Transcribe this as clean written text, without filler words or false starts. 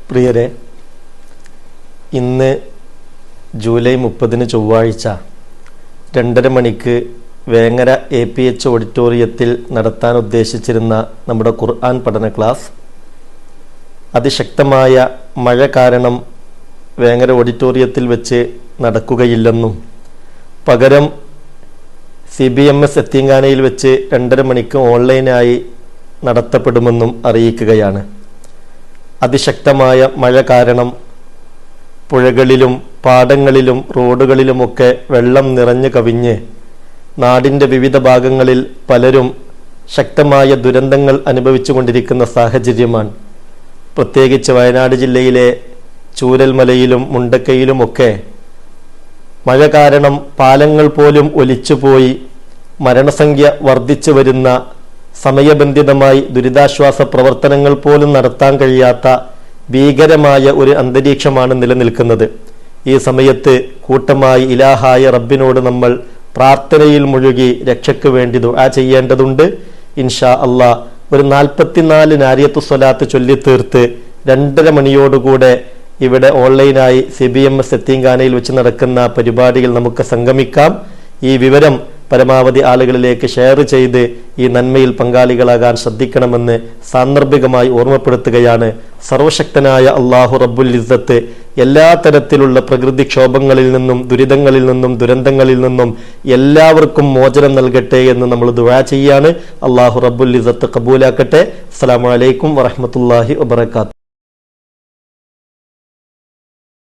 പ്രിയരെ, ഇന്ന് ജൂലൈ 30 ചൊവ്വാഴ്ച 2:30 മണിക്ക് വേങ്ങര APH ഓഡിറ്റോറിയത്തിൽ നടത്താൻ ഉദ്ദേശിച്ചിരുന്ന നമ്മുടെ ഖുർആൻ പഠന ക്ലാസ് അതിശക്തമായ മഴ കാരണം വേങ്ങര ഓഡിറ്റോറിയത്തിൽ വെച്ച് നടക്കുകയില്ലെന്നും പകരം CBMS എത്തിങ്ങാനയിൽ വെച്ച് 2:30 മണിക്ക് ഓൺലൈനായി നടത്തപ്പെടുമെന്നും അറിയിക്കുകയാണ്. അതിശക്തമായ മഴ കാരണം പുഴകളിലും പാടങ്ങളിലും റോഡുകളിലുമൊക്കെ വെള്ളം നിറഞ്ഞു കവിഞ്ഞ് നാടിൻ്റെ വിവിധ ഭാഗങ്ങളിൽ പലരും ശക്തമായ ദുരന്തങ്ങൾ അനുഭവിച്ചു കൊണ്ടിരിക്കുന്ന സാഹചര്യമാണ്. പ്രത്യേകിച്ച് വയനാട് ജില്ലയിലെ ചൂരൽമലയിലും മുണ്ടക്കയിലുമൊക്കെ മഴ കാരണം പാലങ്ങൾ പോലും ഒലിച്ചുപോയി മരണസംഖ്യ വർദ്ധിച്ചു വരുന്ന, സമയബന്ധിതമായി ദുരിതാശ്വാസ പ്രവർത്തനങ്ങൾ പോലും നടത്താൻ കഴിയാത്ത ഭീകരമായ ഒരു അന്തരീക്ഷമാണ് നിലനിൽക്കുന്നത്. ഈ സമയത്ത് കൂട്ടമായി ഇലാഹായ റബ്ബിനോട് നമ്മൾ പ്രാർത്ഥനയിൽ മുഴുകി രക്ഷയ്ക്ക് വേണ്ടി ദുആ ചെയ്യേണ്ടതുണ്ട്. ഇൻഷാ അല്ലാഹ് ഒരു 44 നാരിയത്തു സ്വലാത്ത് ചൊല്ലിത്തീർത്ത് 2:30 മണിയോടുകൂടെ ഇവിടെ ഓൺലൈനായി CBMS എത്തിങ്ങാനയിൽ വെച്ച് നടക്കുന്ന പരിപാടിയിൽ നമുക്ക് സംഗമിക്കാം. ഈ വിവരം പരമാവധി ആളുകളിലേക്ക് ഷെയർ ചെയ്ത് ഈ നന്മയിൽ പങ്കാളികളാകാൻ ശ്രദ്ധിക്കണമെന്ന് സാന്ദർഭികമായി ഓർമ്മപ്പെടുത്തുകയാണ്. സർവശക്തനായ അല്ലാഹു റബ്ബുൽ ഇസ്സത്ത് എല്ലാ തരത്തിലുള്ള പ്രകൃതിക്ഷോഭങ്ങളിൽ നിന്നും ദുരിതങ്ങളിൽ നിന്നും ദുരന്തങ്ങളിൽ നിന്നും എല്ലാവർക്കും മോചനം നൽകട്ടെ എന്ന് നമ്മൾ ദുആ ചെയ്യാണ്. അല്ലാഹു റബ്ബുൽ ഇസ്സത്ത് ഖബൂലാക്കട്ടെ. അസ്സലാമു അലൈക്കും വറഹ്മത്തുള്ളാഹി വബറകാതുഹു.